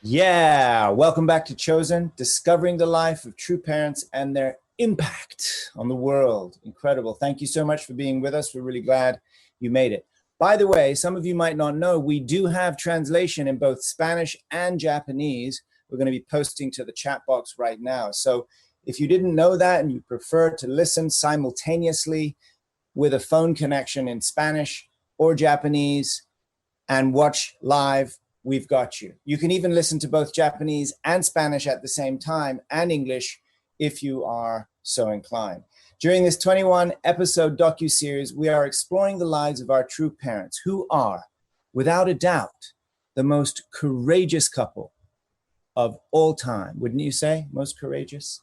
Yeah, welcome back to Chosen, discovering the life of true parents and their impact on the world. Incredible. Thank you so much for being with us. We're really glad you made it. By the way, some of you might not know, we do have translation in both Spanish and Japanese. We're going to be posting to the chat box right now. So if you didn't know that and you prefer to listen simultaneously with a phone connection in Spanish or Japanese and watch live, we've got you. You can even listen to both Japanese and Spanish at the same time, and English if you are so inclined. During this 21 episode docuseries, we are exploring the lives of our true parents, who are, without a doubt, the most courageous couple of all time. Wouldn't you say? Most courageous?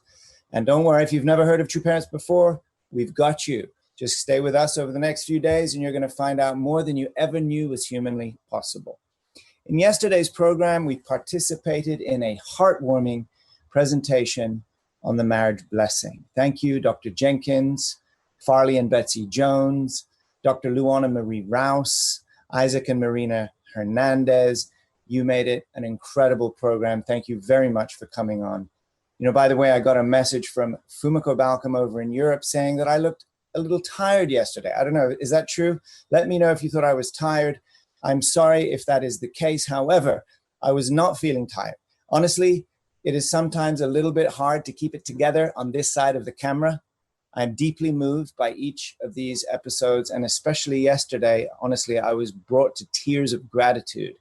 And don't worry, if you've never heard of true parents before, we've got you. Just stay with us over the next few days and you're going to find out more than you ever knew was humanly possible. In yesterday's program, we participated in a heartwarming presentation on the marriage blessing. Thank you, Dr. Jenkins, Farley and Betsy Jones, Dr. Luana Marie Rouse, Isaac and Marina Hernandez. You made it an incredible program. Thank you very much for coming on. You know, by the way, I got a message from Fumiko Balcom over in Europe saying that I looked a little tired yesterday. I don't know, is that true? Let me know if you thought I was tired. I'm sorry if that is the case. However, I was not feeling tired. Honestly, it is sometimes a little bit hard to keep it together on this side of the camera. I'm deeply moved by each of these episodes, and especially yesterday, honestly, I was brought to tears of gratitude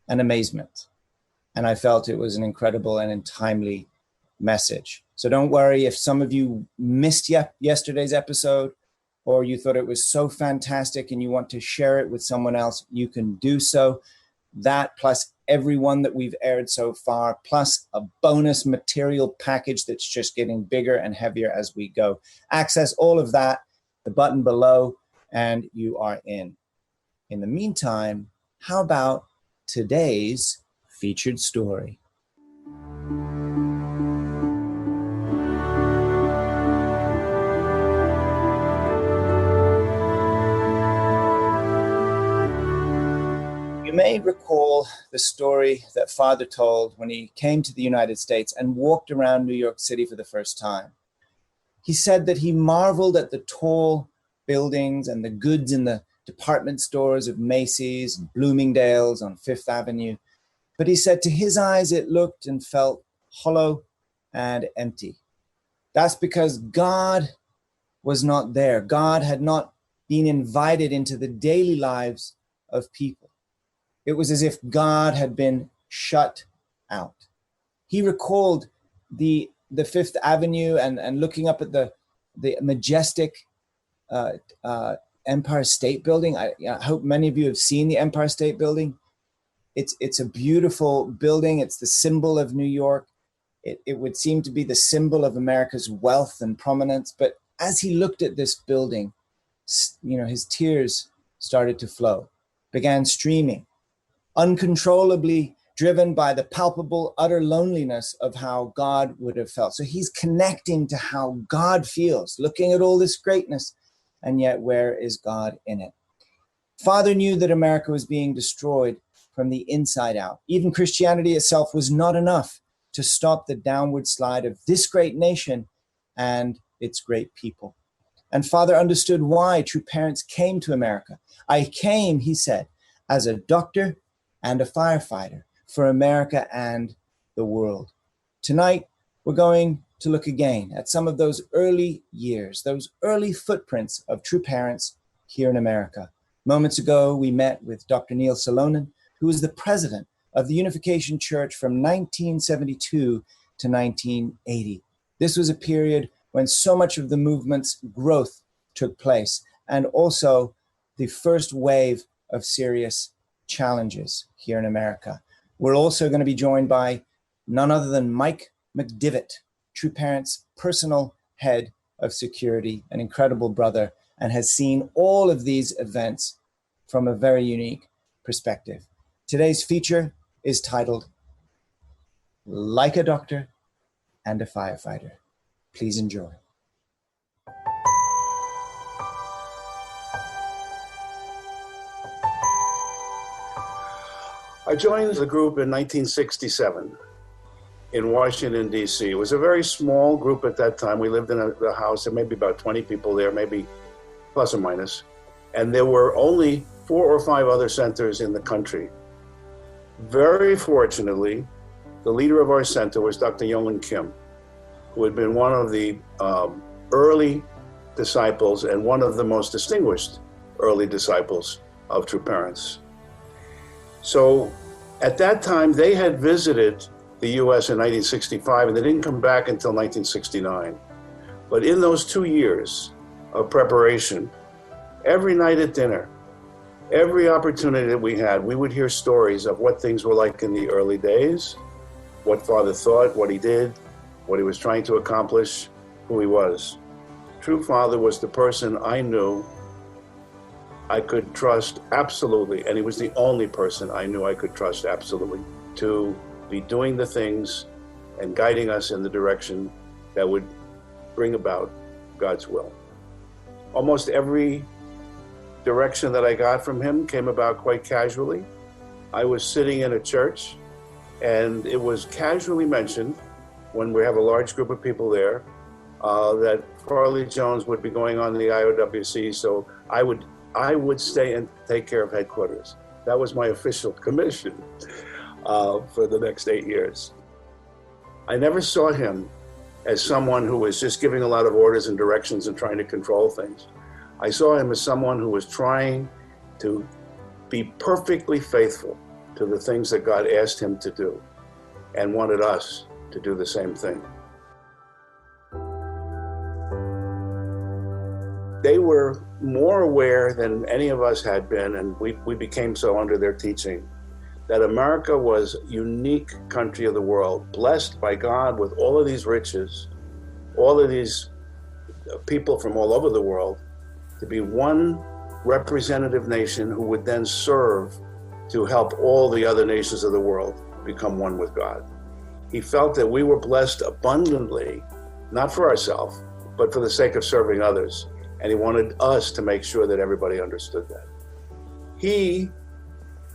and amazement. And I felt it was an incredible and timely message. So don't worry if some of you missed yesterday's episode, or you thought it was so fantastic and you want to share it with someone else, you can do so. That plus everyone that we've aired so far, plus a bonus material package that's just getting bigger and heavier as we go. Access all of that, the button below, and you are in. In the meantime, how about today's featured story? You may recall the story that Father told when he came to the United States and walked around New York City for the first time. He said that he marveled at the tall buildings and the goods in the department stores of Macy's and Bloomingdale's on Fifth Avenue. But he said to his eyes, it looked and felt hollow and empty. That's because God was not there. God had not been invited into the daily lives of people. It was as if God had been shut out. He recalled the Fifth Avenue and looking up at the majestic Empire State Building. I hope many of you have seen the Empire State Building. It's a beautiful building. It's the symbol of New York. It would seem to be the symbol of America's wealth and prominence. But as he looked at this building, his tears started to flow, began streaming, uncontrollably driven by the palpable, utter loneliness of how God would have felt. So he's connecting to how God feels, looking at all this greatness, and yet where is God in it? Father knew that America was being destroyed from the inside out. Even Christianity itself was not enough to stop the downward slide of this great nation and its great people. And Father understood why true parents came to America. I came, he said, as a doctor and a firefighter for America and the world. Tonight, we're going to look again at some of those early years, those early footprints of true parents here in America. Moments ago, we met with Dr. Neil Salonen, who was the president of the Unification Church from 1972 to 1980. This was a period when so much of the movement's growth took place, and also the first wave of serious challenges here in America. We're also going to be joined by none other than Mike McDivitt, True Parents' personal head of security, an incredible brother, and has seen all of these events from a very unique perspective. Today's feature is titled Like a Doctor and a Firefighter. Please enjoy. I joined the group in 1967 in Washington, D.C. It was a very small group at that time. We lived in a house, there may be about 20 people there, maybe plus or minus. And there were only 4 or 5 other centers in the country. Very fortunately, the leader of our center was Dr. Yolen Kim, who had been one of the early disciples and one of the most distinguished early disciples of True Parents. So at that time, they had visited the US in 1965, and they didn't come back until 1969. But in those 2 years of preparation, every night at dinner, every opportunity that we had, we would hear stories of what things were like in the early days, what Father thought, what he did, what he was trying to accomplish, who he was. True Father was the person I knew I could trust absolutely, and he was the only person I knew I could trust absolutely to be doing the things and guiding us in the direction that would bring about God's will. Almost every direction that I got from him came about quite casually. I was sitting in a church, and it was casually mentioned when we have a large group of people there that Farley Jones would be going on the IOWC, so I would stay and take care of headquarters. That was my official commission for the next 8 years. I never saw him as someone who was just giving a lot of orders and directions and trying to control things. I saw him as someone who was trying to be perfectly faithful to the things that God asked him to do and wanted us to do the same thing. They were more aware than any of us had been, and we became so under their teaching, that America was a unique country of the world, blessed by God with all of these riches, all of these people from all over the world, to be one representative nation who would then serve to help all the other nations of the world become one with God. He felt that we were blessed abundantly, not for ourselves, but for the sake of serving others. And he wanted us to make sure that everybody understood that. He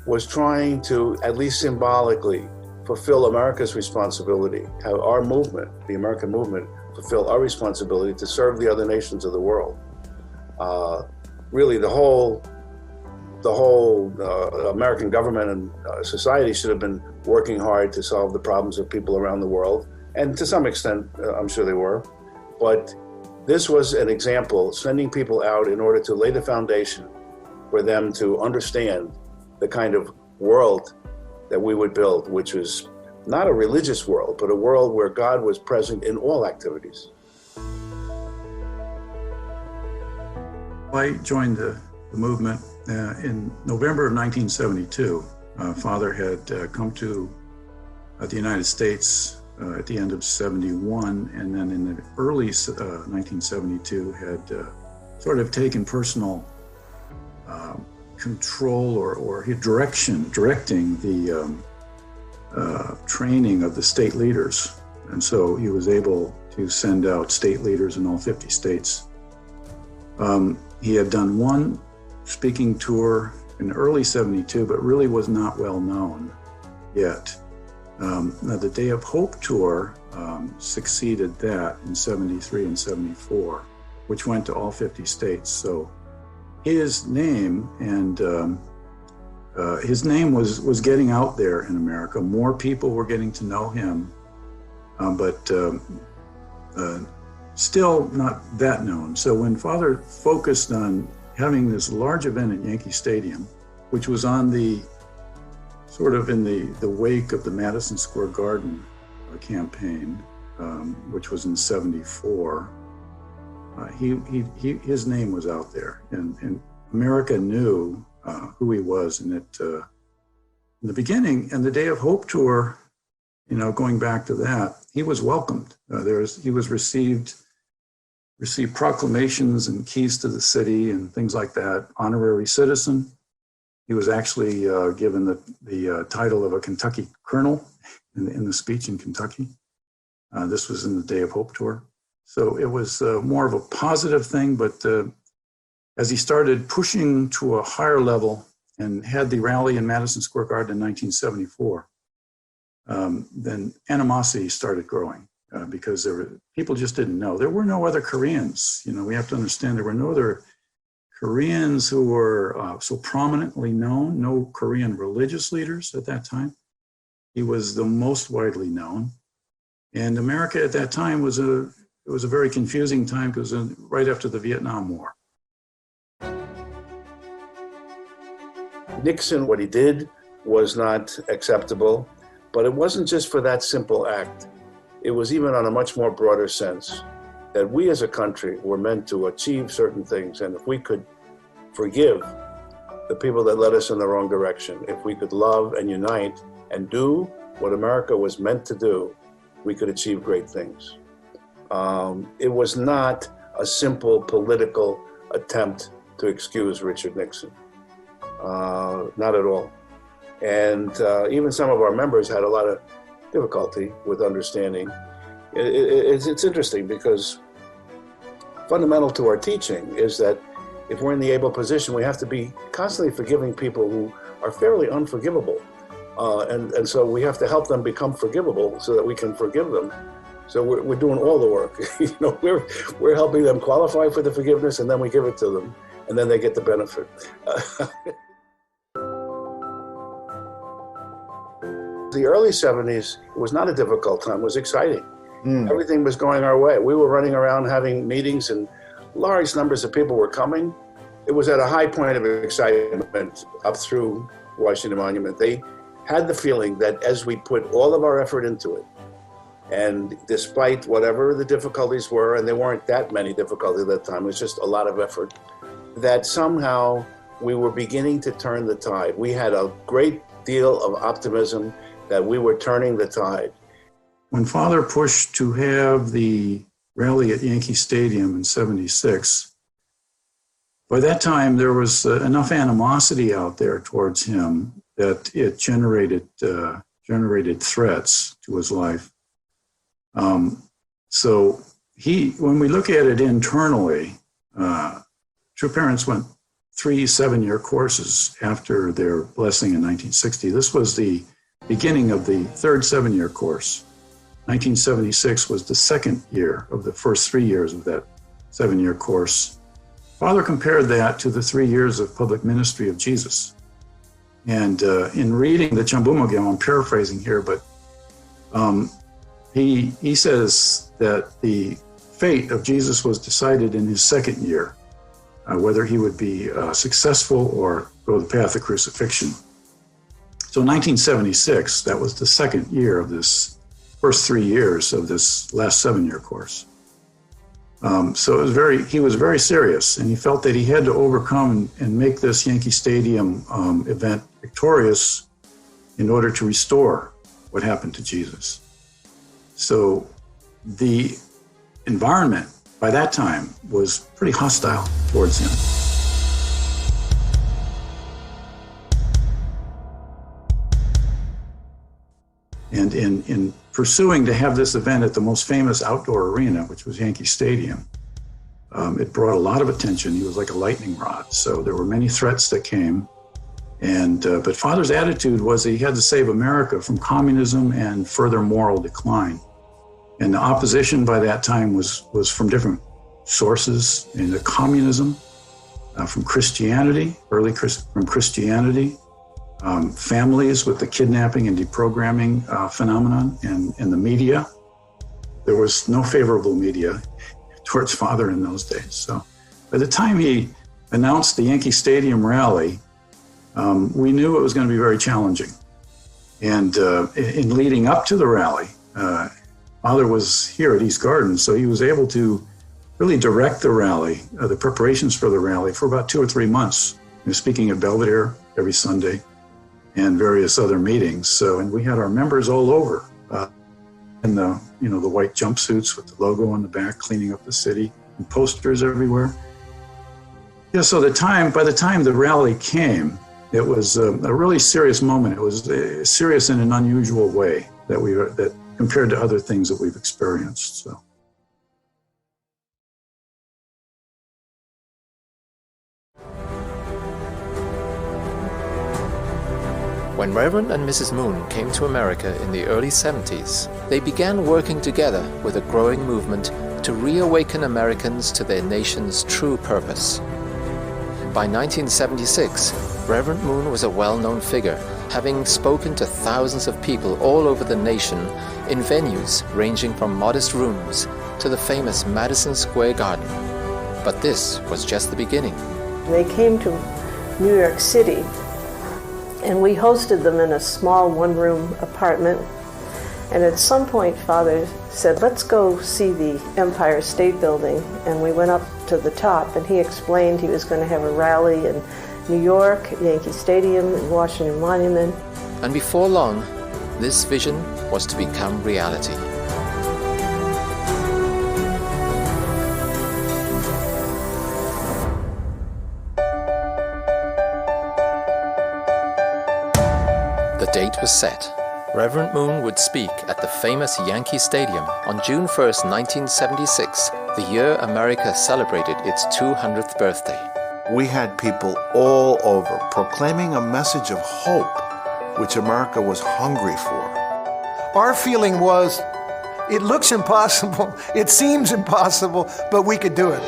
was trying to, at least symbolically, fulfill America's responsibility, have our movement, the American movement, fulfill our responsibility to serve the other nations of the world. Really, the whole American government and society should have been working hard to solve the problems of people around the world. And to some extent, I'm sure they were. But this was an example, sending people out in order to lay the foundation for them to understand the kind of world that we would build, which was not a religious world, but a world where God was present in all activities. I joined the movement in November of 1972. Father had come to the United States at the end of 71, and then in the early 1972 had sort of taken personal control or directing the training of the state leaders. And so he was able to send out state leaders in all 50 states. He had done one speaking tour in early 72, but really was not well known yet. Now the Day of Hope tour succeeded that in 73 and 74, which went to all 50 states. So his name was getting out there in America. More people were getting to know him, but still not that known. So when Father focused on having this large event at Yankee Stadium, which was on the sort of in the wake of the Madison Square Garden campaign, which was in 74, his name was out there, and America knew who he was. And in the beginning, and the Day of Hope tour, going back to that, he was welcomed. He was received proclamations and keys to the city and things like that, honorary citizen. He was actually given the title of a Kentucky colonel in the speech in Kentucky. This was in the Day of Hope tour. So it was more of a positive thing, but as he started pushing to a higher level and had the rally in Madison Square Garden in 1974, then animosity started growing because people just didn't know. There were no other Koreans. We have to understand there were no other Koreans who were so prominently known, no Korean religious leaders at that time. He was the most widely known. And America at that time was a very confusing time because right after the Vietnam War. Nixon, what he did was not acceptable, but it wasn't just for that simple act. It was even on a much more broader sense that we as a country were meant to achieve certain things. And if we could forgive the people that led us in the wrong direction, if we could love and unite and do what America was meant to do, we could achieve great things. It was not a simple political attempt to excuse Richard Nixon. Not at all. And even some of our members had a lot of difficulty with understanding. It's interesting because fundamental to our teaching is that if we're in the able position, we have to be constantly forgiving people who are fairly unforgivable. And so we have to help them become forgivable so that we can forgive them. So we're doing all the work. We're helping them qualify for the forgiveness, and then we give it to them, and then they get the benefit. The early 70s was not a difficult time. It was exciting. Everything was going our way. We were running around having meetings, and large numbers of people were coming. It was at a high point of excitement up through Washington Monument. They had the feeling that as we put all of our effort into it, and despite whatever the difficulties were, and there weren't that many difficulties at that time, it was just a lot of effort, that somehow we were beginning to turn the tide. We had a great deal of optimism that we were turning the tide. When Father pushed to have the rally at Yankee Stadium in '76, by that time there was enough animosity out there towards him that it generated threats to his life. So when we look at it internally, True Parents went 3 7-year courses after their blessing in 1960. This was the beginning of the third 7-year course. 1976 was the second year of the first 3 years of that 7-year course. Father compared that to the 3 years of public ministry of Jesus. And in reading the Chambumogam, I'm paraphrasing here, but he says that the fate of Jesus was decided in his second year, whether he would be successful or go the path of crucifixion. So in 1976, that was the second year of this first 3 years of this last 7-year course. So he was very serious, and he felt that he had to overcome and make this Yankee Stadium event victorious in order to restore what happened to Jesus. So the environment by that time was pretty hostile towards him. And in pursuing to have this event at the most famous outdoor arena, which was Yankee Stadium, it brought a lot of attention. He was like a lightning rod. So there were many threats that came. But Father's attitude was that he had to save America from communism and further moral decline. And the opposition by that time was from different sources, in the communism, from Christianity, from Christianity, families with the kidnapping and deprogramming phenomenon, and the media. There was no favorable media towards Father in those days. So by the time he announced the Yankee Stadium rally, we knew it was going to be very challenging. And in leading up to the rally, Father was here at East Garden, so he was able to really direct the rally, the preparations for the rally, for about 2 or 3 months. He was speaking at Belvedere every Sunday and various other meetings. So, and we had our members all over in the white jumpsuits with the logo on the back, cleaning up the city, and posters everywhere. Yeah, so by the time the rally came, it was a really serious moment. It was serious in an unusual way that compared to other things that we've experienced. So. When Reverend and Mrs. Moon came to America in the early 70s, they began working together with a growing movement to reawaken Americans to their nation's true purpose. By 1976, Reverend Moon was a well-known figure, having spoken to thousands of people all over the nation in venues ranging from modest rooms to the famous Madison Square Garden. But this was just the beginning. They came to New York City, and we hosted them in a small one-room apartment. And at some point, Father said, let's go see the Empire State Building. And we went up to the top, and he explained he was going to have a rally in New York, Yankee Stadium, and Washington Monument. And before long, this vision was to become reality. The date was set. Reverend Moon would speak at the famous Yankee Stadium on June 1st, 1976, the year America celebrated its 200th birthday. We had people all over proclaiming a message of hope, which America was hungry for. Our feeling was, it looks impossible, it seems impossible, but we could do it.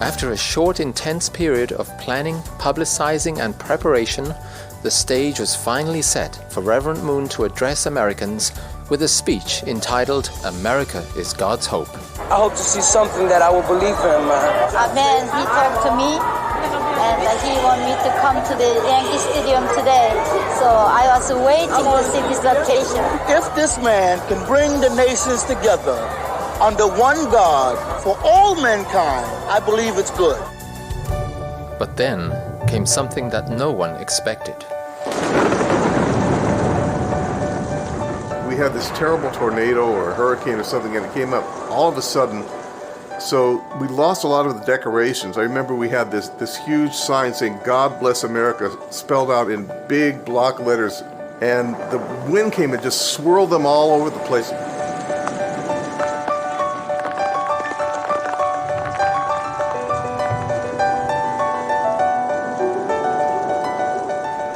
After a short, intense period of planning, publicizing, and preparation, the stage was finally set for Reverend Moon to address Americans with a speech entitled, America is God's Hope. I hope to see something that I will believe in, man. Amen. He talked to me, and he wanted me to come to the Yankee Stadium today. So I was waiting to see this occasion. If this man can bring the nations together under one God for all mankind, I believe it's good. But then came something that no one expected. We had this terrible tornado or hurricane or something, and it came up all of a sudden. So we lost a lot of the decorations. I remember we had this huge sign saying, God bless America, spelled out in big block letters. And the wind came and just swirled them all over the place.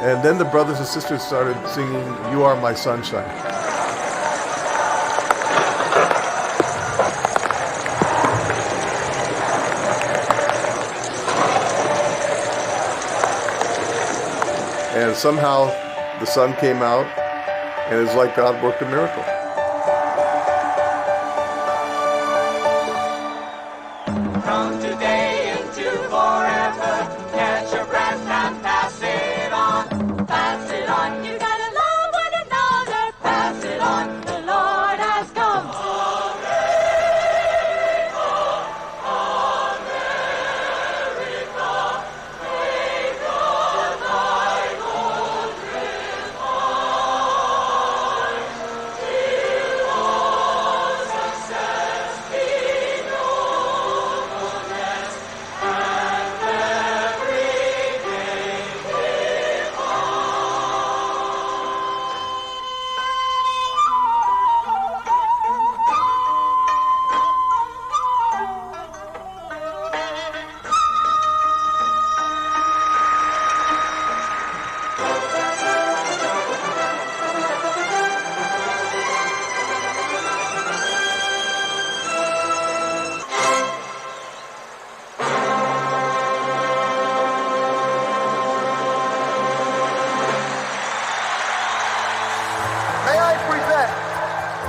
And then the brothers and sisters started singing, You Are My Sunshine. And somehow the sun came out, and it was like God worked a miracle. From today into forever, catch your breath and pass it on. Pass it on, you gotta love one another. Pass it on, the Lord has come.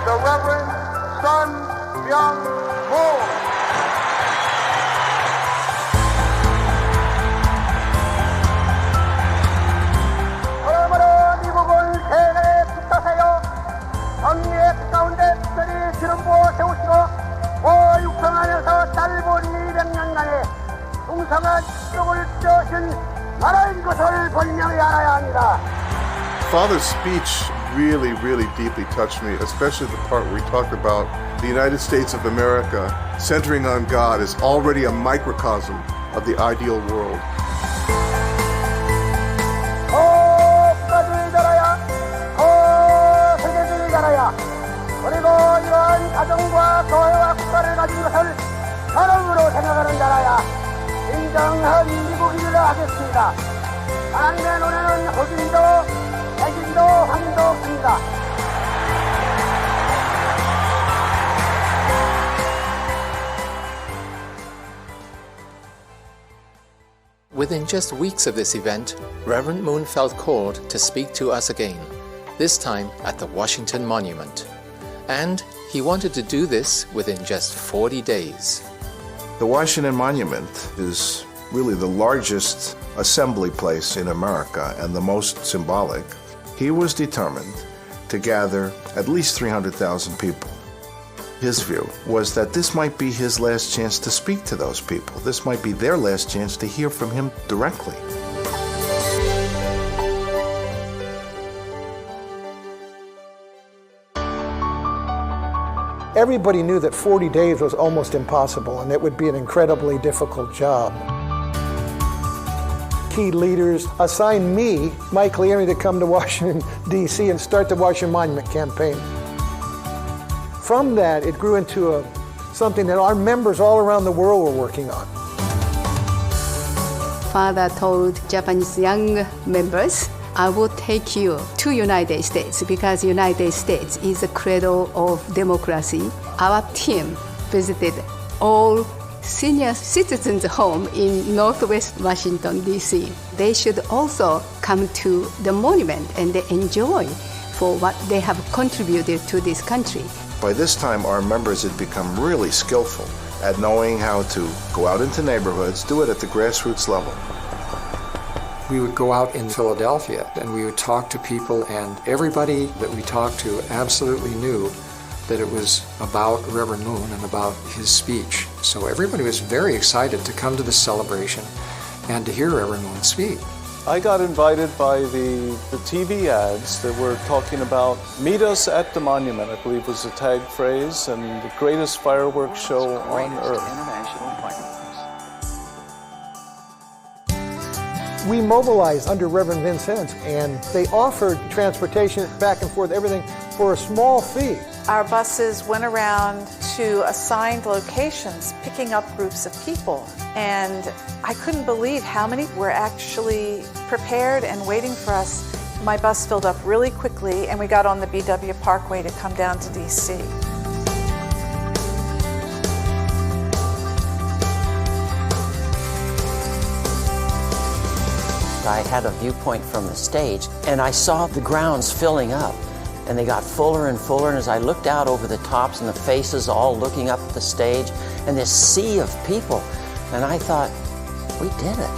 The Reverend Sun Myung Moon. 그러므로 미국은 세계에 붙어서요 정의의 가운데 특별히 기름부어 세우시고 육성하면서 짧은 200년간의 풍성한 축복을 주신 나라인 것을 분명히 알아야 합니다. Father's speech really deeply touched me, especially the part where he talked about the United States of America centering on God is already a microcosm of the ideal world. 그리고 이러한 가정과 교회와 국가를 가진 것을 사랑으로 생각하는 나라야 인정한 미국이라 하겠습니다. 하나님의 노래는 흑인도 백인도 황인도 없습니다. Within just weeks of this event, Reverend Moon felt called to speak to us again, this time at the Washington Monument. And he wanted to do this within just 40 days. The Washington Monument is really the largest assembly place in America and the most symbolic. He was determined to gather at least 300,000 people. His view was that this might be his last chance to speak to those people. This might be their last chance to hear from him directly. Everybody knew that 40 days was almost impossible and it would be an incredibly difficult job. Key leaders assigned me, Mike Leary, to come to Washington, D.C. and start the Washington Monument campaign. From that, it grew into something that our members all around the world were working on. Father told Japanese young members, I will take you to United States because United States is the cradle of democracy. Our team visited all senior citizens' home in Northwest Washington, D.C. They should also come to the monument and enjoy for what they have contributed to this country. By this time, our members had become really skillful at knowing how to go out into neighborhoods, do it at the grassroots level. We would go out in Philadelphia and we would talk to people, and everybody that we talked to absolutely knew that it was about Reverend Moon and about his speech. So everybody was very excited to come to this celebration and to hear Reverend Moon speak. I got invited by the TV ads that were talking about meet us at the monument, I believe was the tag phrase, and the greatest fireworks show on earth. We mobilized under Reverend Vincent, and they offered transportation back and forth, everything for a small fee. Our buses went around to assigned locations, picking up groups of people. And I couldn't believe how many were actually prepared and waiting for us. My bus filled up really quickly, and we got on the BW Parkway to come down to DC. I had a viewpoint from the stage, and I saw the grounds filling up, and they got fuller and fuller, and as I looked out over the tops and the faces all looking up at the stage, and this sea of people, and I thought, we did it.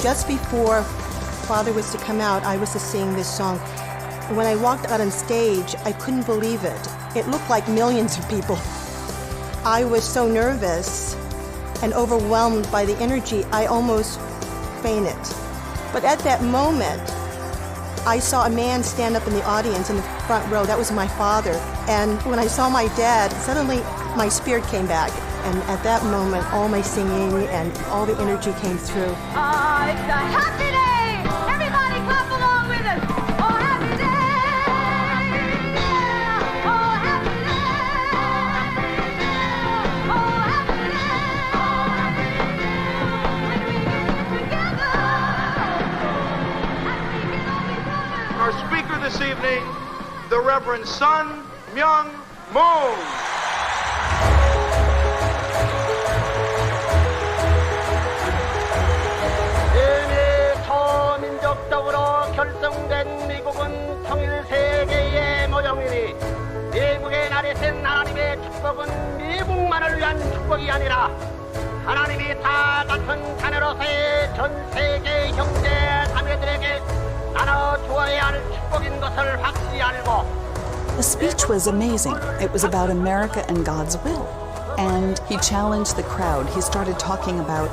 Just before Father was to come out, I was to sing this song. When I walked out on stage, I couldn't believe it. It looked like millions of people. I was so nervous and overwhelmed by the energy, I almost fainted. But at that moment, I saw a man stand up in the audience in the front row. That was my father. And when I saw my dad, suddenly my spirit came back. And at that moment, all my singing and all the energy came through. It's a happy day! Everybody clap along with us! Oh, happy day! Yeah! Oh, happy day! Oh, happy day! Oh, happy day! When we get together, and we get all together. Our speaker this evening, the Reverend Sun Myung Moon. 적으로 결성된 미국은 통일 세계의 모형이니 미국의 날이 센 하나님의 축복은 미국만을 위한 축복이 아니라 하나님이 다 같은 자녀로서의 전 세계 형제 자매들에게 나눠 주어야 할 축복인 것을 확실히 알고. The speech was amazing. It was about America and God's will. And he challenged the crowd. He started talking about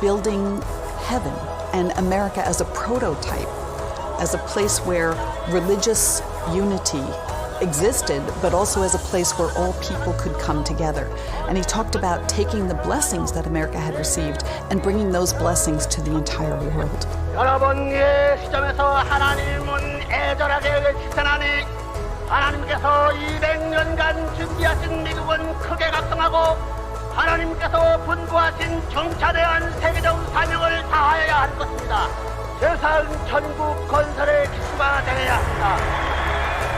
building heaven and America as a prototype, as a place where religious unity existed, but also as a place where all people could come together. And he talked about taking the blessings that America had received and bringing those blessings to the entire world. 여러분의 시점에서 하나님은 애절하게 외치사나니 하나님께서 200년간 준비하신 미국은 크게 각성하고 하나님께서 분부하신 정찰대한 세계적 사명을 다하여야 할 것입니다. 세상 전국 건설의 기수가 되어야 합니다.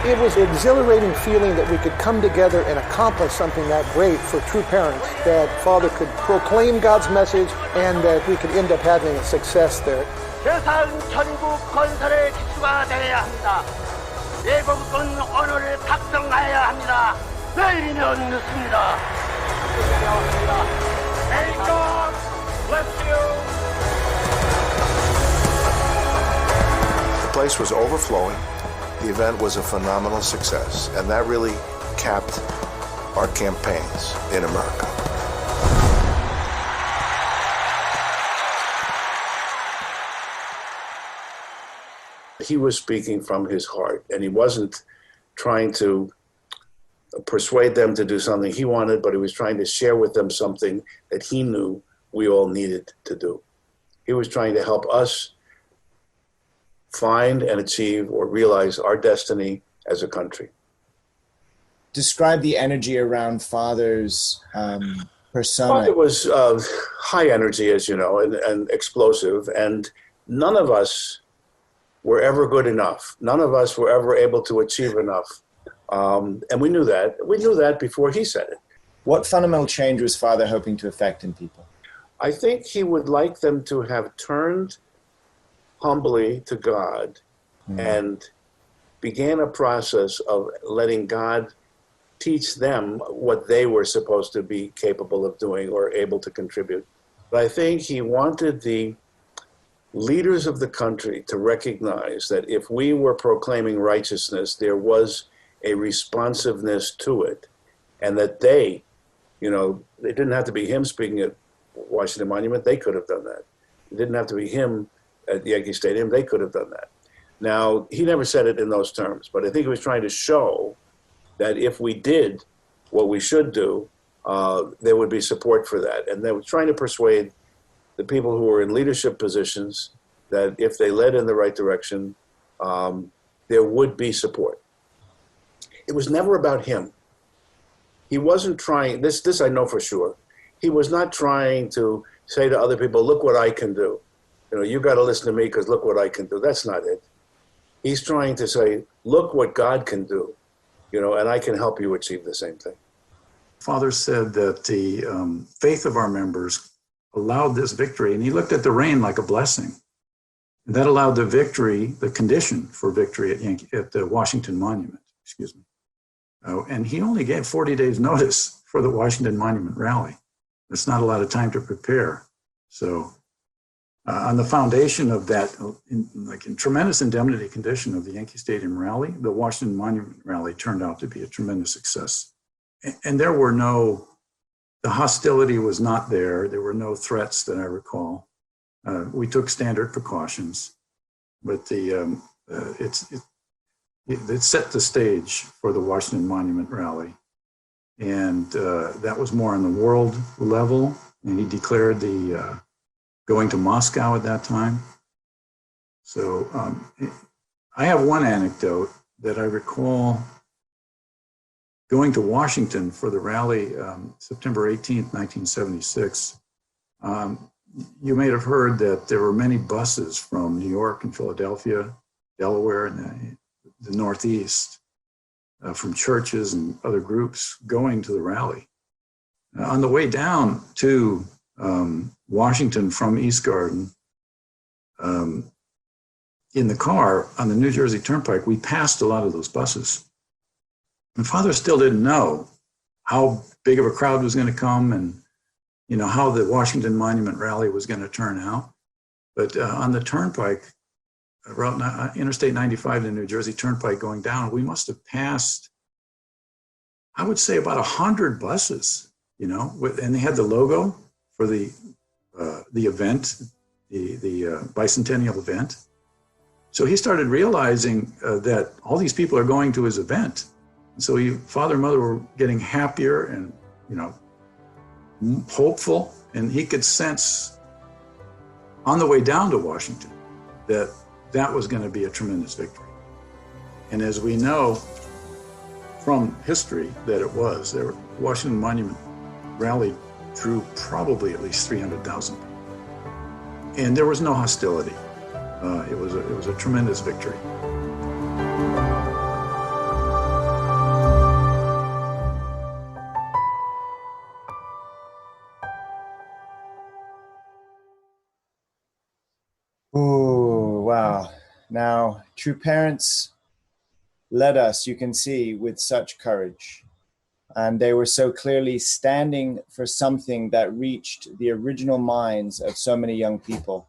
It was an exhilarating feeling that we could come together and accomplish something that great for true parents, that Father could proclaim God's message and that we could end up having a success there. 세상 전국 건설의 기수가 되어야 합니다. 예국은 오늘 각성하여야 합니다. 내일이면 늦습니다. May God bless you. The place was overflowing. The event was a phenomenal success, and that really capped our campaigns in America. He was speaking from his heart, and he wasn't trying to persuade them to do something he wanted, but he was trying to share with them something that he knew we all needed to do. He was trying to help us find and achieve or realize our destiny as a country. Describe the energy around Father's persona. Father was high energy, as you know, and explosive, and none of us were ever good enough. None of us were ever able to achieve enough. And we knew that. We knew that before he said it. What fundamental change was Father hoping to effect in people? I think he would like them to have turned humbly to God and began a process of letting God teach them what they were supposed to be capable of doing or able to contribute. But I think he wanted the leaders of the country to recognize that if we were proclaiming righteousness, there was a responsiveness to it, and that they, you know, it didn't have to be him speaking at Washington Monument. They could have done that. It didn't have to be him at Yankee Stadium. They could have done that. Now, he never said it in those terms, but I think he was trying to show that if we did what we should do, there would be support for that. And they were trying to persuade the people who were in leadership positions that if they led in the right direction, there would be support. It was never about him. He wasn't trying, this I know for sure, he was not trying to say to other people, look what I can do. You know, you got to listen to me because look what I can do. That's not it. He's trying to say, look what God can do, you know, and I can help you achieve the same thing. Father said that the faith of our members allowed this victory, and he looked at the rain like a blessing. And that allowed the victory, the condition for victory at the Washington Monument, excuse me. And he only gave 40 days notice for the Washington Monument rally. It's not a lot of time to prepare. So on the foundation of that, in tremendous indemnity condition of the Yankee Stadium rally, the Washington Monument rally turned out to be a tremendous success. And there were no, the hostility was not there. There were no threats that I recall. We took standard precautions, but it set the stage for the Washington Monument rally. And that was more on the world level. And he declared the going to Moscow at that time. So I have one anecdote that I recall going to Washington for the rally September 18th, 1976. You may have heard that there were many buses from New York and Philadelphia, Delaware, and the Northeast, from churches and other groups going to the rally. On the way down to Washington from East Garden, in the car on the New Jersey Turnpike, we passed a lot of those buses. And Father still didn't know how big of a crowd was going to come and, you know, how the Washington Monument rally was going to turn out. But on the Turnpike, Interstate 95 to New Jersey Turnpike going down, we must have passed, I would say, about 100 buses, you know, and they had the logo for the event, the bicentennial event. So he started realizing that all these people are going to his event, So father and mother were getting happier and, hopeful, and he could sense on the way down to Washington that was going to be a tremendous victory. And as we know from history that it was, Washington Monument rally drew probably at least 300,000 people. And there was no hostility. It was a tremendous victory. Ooh, wow. Now, true parents led us, you can see, with such courage. And they were so clearly standing for something that reached the original minds of so many young people.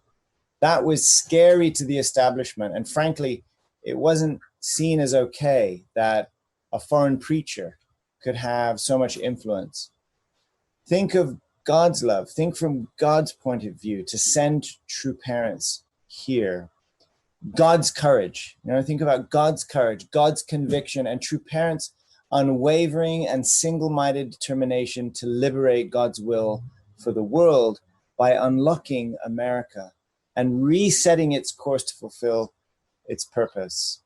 That was scary to the establishment. And frankly, it wasn't seen as okay that a foreign preacher could have so much influence. Think of God's love. Think from God's point of view to send true parents here. God's courage. Think about God's courage, God's conviction, and true parents' unwavering and single-minded determination to liberate God's will for the world by unlocking America and resetting its course to fulfill its purpose.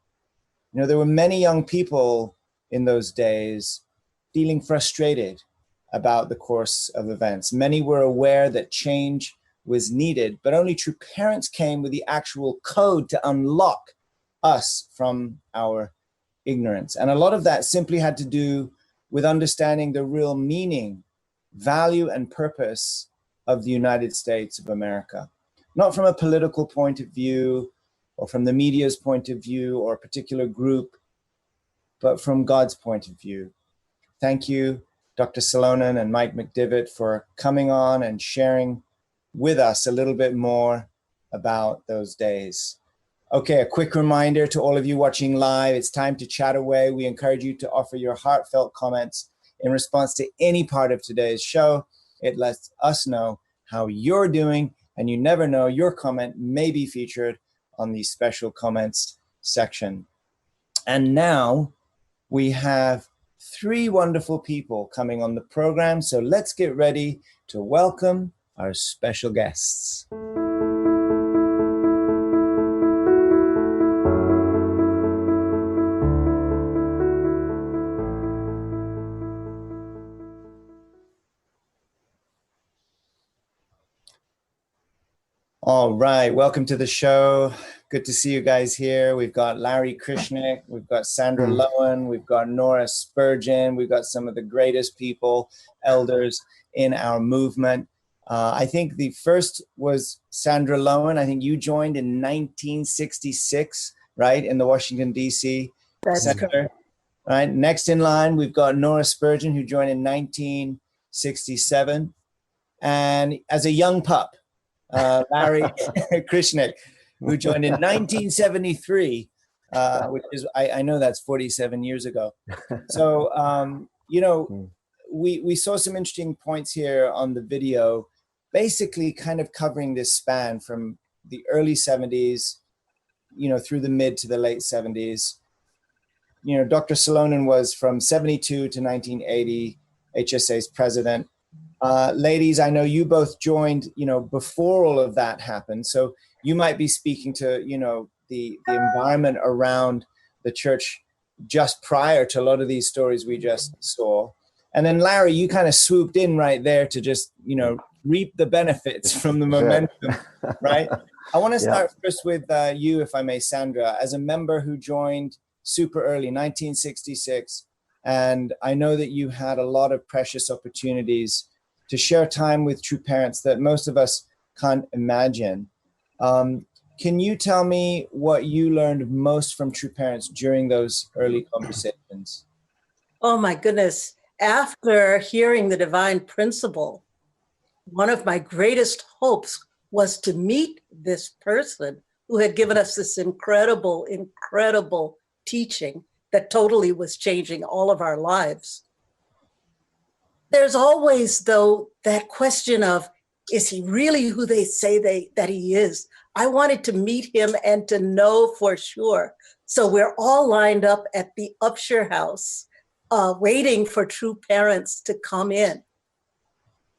There were many young people in those days feeling frustrated about the course of events. Many were aware that change was needed, but only true parents came with the actual code to unlock us from our ignorance. And a lot of that simply had to do with understanding the real meaning, value, and purpose of the United States of America. Not from a political point of view or from the media's point of view or a particular group, but from God's point of view. Thank you, Dr. Salonen and Mike McDivitt, for coming on and sharing with us a little bit more about those days. Okay, a quick reminder to all of you watching live, it's time to chat away. We encourage you to offer your heartfelt comments in response to any part of today's show. It lets us know how you're doing, and you never know, your comment may be featured on the special comments section. And now we have 3 wonderful people coming on the program, so let's get ready to welcome our special guests. All right, welcome to the show. Good to see you guys here. We've got Larry Krishnick, we've got Sandra Lowen, we've got Nora Spurgeon, we've got some of the greatest people, elders in our movement. I think the first was Sandra Lowen. I think you joined in 1966, right, in the Washington, D.C. Center. Correct. Right. Next in line, we've got Nora Spurgeon, who joined in 1967. And as a young pup, Larry Krishnick, who joined in 1973, which is, I know that's 47 years ago. So, we saw some interesting points here on the video, basically kind of covering this span from the early 70s, through the mid to the late 70s. Dr. Salonen was from 72 to 1980, HSA's president. Ladies, I know you both joined, before all of that happened. So you might be speaking to, the environment around the church just prior to a lot of these stories we just saw. And then Larry, you kind of swooped in right there to just, reap the benefits from the momentum, right? I want to start first with you, if I may, Sandra, as a member who joined super early, 1966. And I know that you had a lot of precious opportunities to share time with true parents that most of us can't imagine. Can you tell me what you learned most from true parents during those early conversations? Oh my goodness. After hearing the divine principle, one of my greatest hopes was to meet this person who had given us this incredible, incredible teaching that totally was changing all of our lives. There's always, though, that question of, is he really who they say that he is? I wanted to meet him and to know for sure. So we're all lined up at the Upshur House waiting for true parents to come in.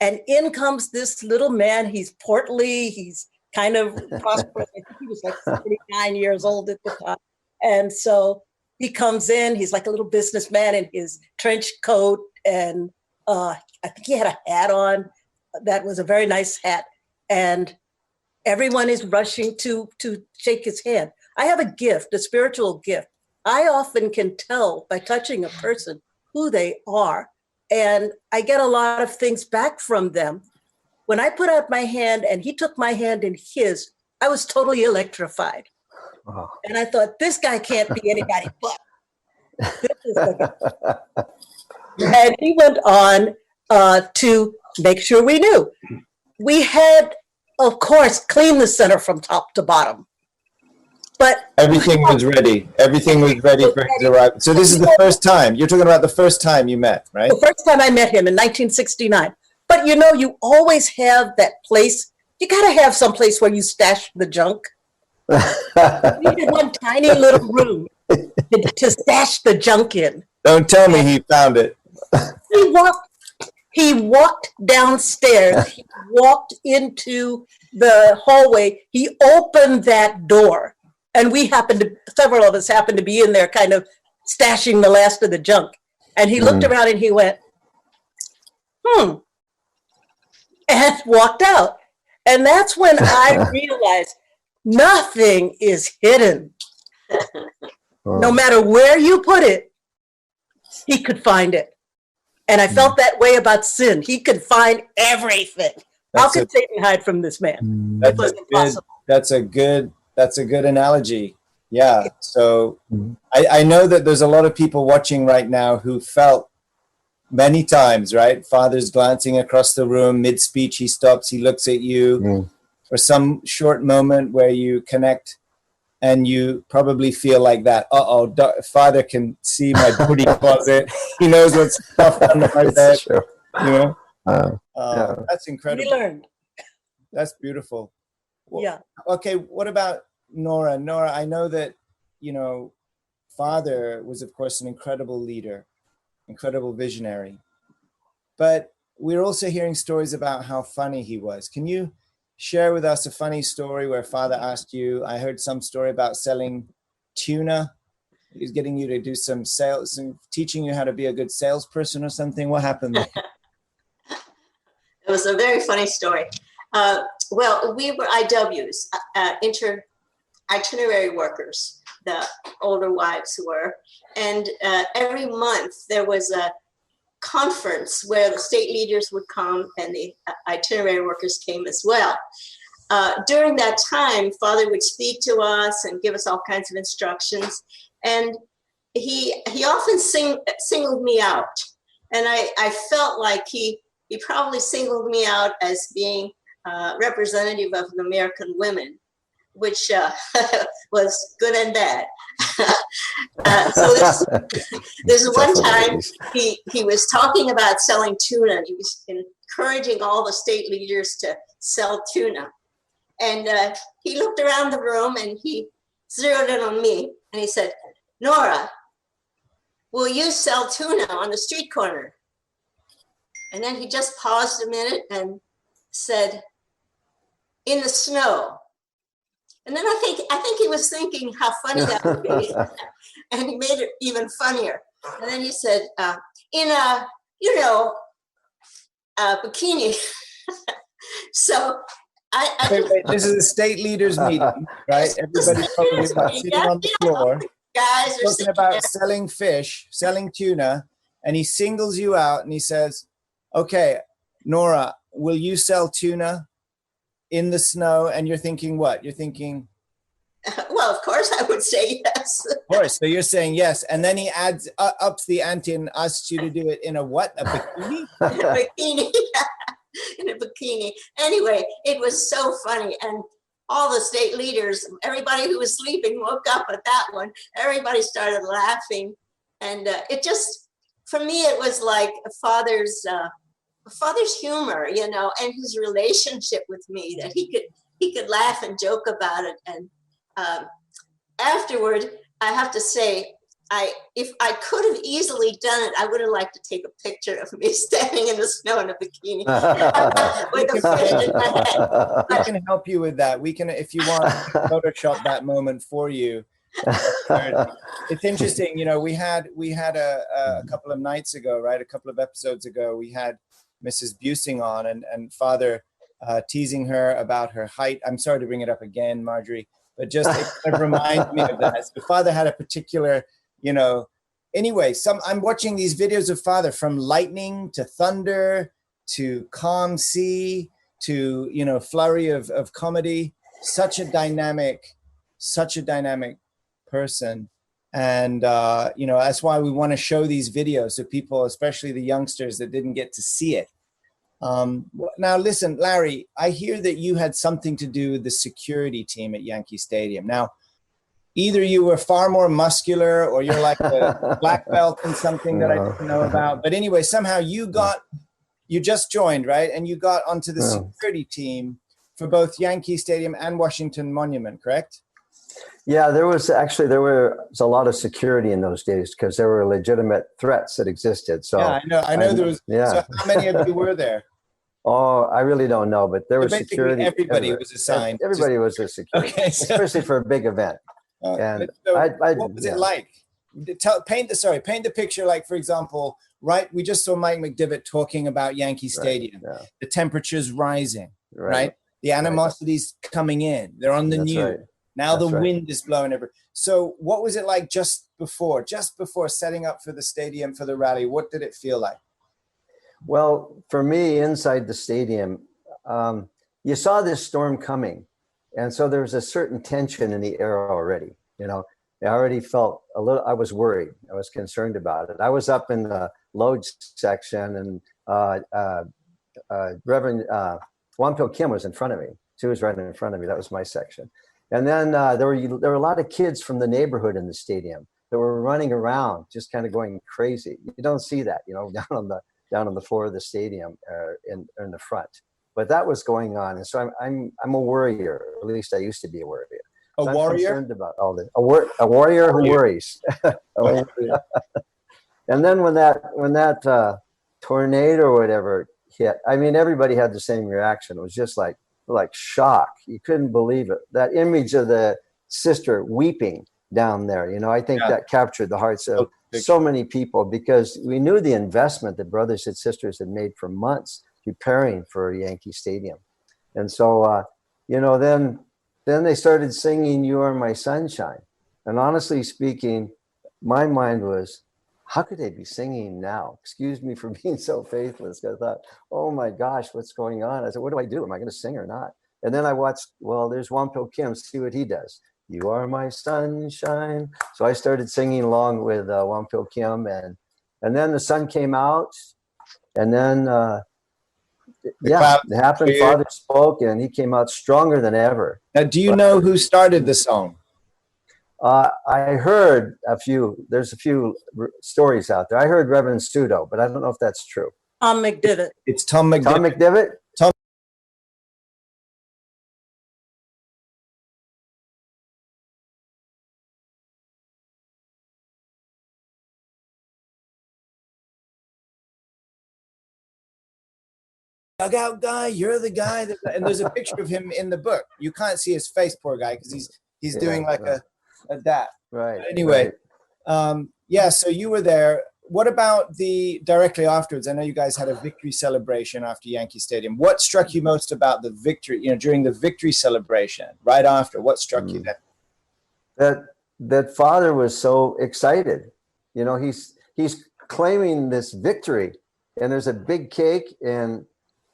And in comes this little man. He's portly. He's kind of prosperous. I think he was like 79 years old at the time. And so he comes in. He's like a little businessman in his trench coat. And I think he had a hat on. That was a very nice hat. And everyone is rushing to shake his hand. I have a gift, a spiritual gift. I often can tell by touching a person who they are. And I get a lot of things back from them. When I put out my hand and he took my hand in his, I was totally electrified. Wow. And I thought, this guy can't be anybody but. This is the guy. And he went on to make sure we knew. We had, of course, cleaned the center from top to bottom. But everything was ready. Everything was ready for his arrival. So this is the first time. You're talking about the first time you met, right? The first time I met him in 1969. But you know, you always have that place. You got to have some place where you stash the junk. We had one tiny little room to stash the junk in. Don't tell me he found it. He walked downstairs. He walked into the hallway. He opened that door. And several of us happened to be in there kind of stashing the last of the junk. And he looked around and he went, and walked out. And that's when I realized nothing is hidden. No matter where you put it, he could find it. And I felt that way about sin. He could find everything. How could Satan hide from this man? It was impossible. That's a good analogy. Yeah. So I know that there's a lot of people watching right now who felt many times, right? Father's glancing across the room, mid-speech, he stops, he looks at you for some short moment where you connect and you probably feel like that. Father can see my booty closet. He knows what's stuff under my bed. You know? Yeah. That's incredible. We learned. That's beautiful. Well, yeah. Okay. What about Nora? Nora, I know that, Father was, of course, an incredible leader, incredible visionary. But we're also hearing stories about how funny he was. Can you share with us a funny story where Father asked you? I heard some story about selling tuna. He was getting you to do some sales and teaching you how to be a good salesperson or something. What happened there? It was a very funny story. Well, we were IWs, itinerary workers, the older wives were. And every month there was a conference where the state leaders would come and the itinerary workers came as well. During that time, Father would speak to us and give us all kinds of instructions. And he often singled me out. And I felt like he probably singled me out as being representative of the American women, which was good and bad. So this one time he was talking about selling tuna. He was encouraging all the state leaders to sell tuna. And he looked around the room and he zeroed in on me and he said, "Nora, will you sell tuna on the street corner?" And then he just paused a minute and said, "In the snow." And then I think he was thinking how funny that would be. And he made it even funnier. And then he said, in a bikini. So Wait, this is a state leaders meeting, right? Everybody's probably sitting on the floor. Guys are talking about selling fish, selling tuna, and he singles you out and he says, "Okay, Nora, will you sell tuna in the snow?" And you're thinking what? You're thinking, well, of course I would say yes. Of course. So you're saying yes. And then he adds ups the ante and asks you to do it in a what? A bikini? In a bikini. In a bikini. Anyway, it was so funny. And all the state leaders, everybody who was sleeping woke up at that one. Everybody started laughing. And it just, for me, it was like a father's humor, and his relationship with me, that he could laugh and joke about it. And afterward, I have to say, if I could have easily done it, I would have liked to take a picture of me standing in the snow in a bikini with a fish in my head. We can help you with that. We can, if you want, Photoshop that moment for you. It's interesting, you know, we had a couple of nights ago, right? A couple of episodes ago, we had Mrs. Busing on, and Father teasing her about her height. I'm sorry to bring it up again, Marjorie, but just it kind of reminds me of that. So Father had a particular, you know, anyway, I'm watching these videos of Father, from lightning to thunder to calm sea to, you know, flurry of comedy. Such a dynamic person. And you know, that's why we want to show these videos so people, especially the youngsters that didn't get to see it. Now listen, Larry, I hear that you had something to do with the security team at Yankee Stadium. Now, either you were far more muscular or you're like a black belt in something that I didn't know about. But anyway, somehow you just joined, right? And you got onto the security team for both Yankee Stadium and Washington Monument, correct? Yeah, there was a lot of security in those days because there were legitimate threats that existed. So yeah, I know there was. Yeah. So how many of you were there? Oh, I really don't know, but there was security. Everybody was assigned. Everybody was a security, okay, especially for a big event. And so what was it like? Paint the picture. Like, for example, right? We just saw Mike McDivitt talking about Yankee Stadium. Right, yeah. The temperature's rising, right? The animosity's coming in. They're on the news. Right. Now the wind is blowing over. So what was it like just before setting up for the stadium for the rally? What did it feel like? Well, for me, inside the stadium, you saw this storm coming. And so there was a certain tension in the air already. You know, I already felt I was worried. I was concerned about it. I was up in the load section, and Reverend Wampil Kim was in front of me. She was right in front of me. That was my section. And then there were a lot of kids from the neighborhood in the stadium that were running around, just kind of going crazy. You don't see that, you know, down on the floor of the stadium in the front. But that was going on, and so I'm a worrier. At least I used to be a worrier. A warrior? I'm concerned about all this. A warrior who worries. And then when that tornado or whatever hit, I mean, everybody had the same reaction. It was just like shock. You couldn't believe it. That image of the sister weeping down there, you know, I think that captured the hearts of so many people, because we knew the investment that brothers and sisters had made for months preparing for Yankee Stadium. And so, you know, then they started singing "You Are My Sunshine." And honestly speaking, my mind was, how could they be singing now? Excuse me for being so faithless. I thought, oh my gosh, what's going on? I said, what do I do? Am I going to sing or not? And then I watched, well, there's Wampil Kim, see what he does. You are my sunshine. So I started singing along with Wampil Kim, and then the sun came out, and then it happened. Father spoke, and he came out stronger than ever. Now, do you know who started the song? I heard there's a few stories out there. I heard Reverend Sudo, but I don't know if that's true. Tom McDivitt. It's Tom McDivitt. Tom McDivitt? Tom. Dugout guy, you're the guy and there's a picture of him in the book. You can't see his face, poor guy, because he's doing like a that. Right. But anyway, yeah, so you were there. What about directly afterwards? I know you guys had a victory celebration after Yankee Stadium. What struck you most about the victory, you know, during the victory celebration, right after? What struck you then? That Father was so excited. You know, he's claiming this victory, and there's a big cake, and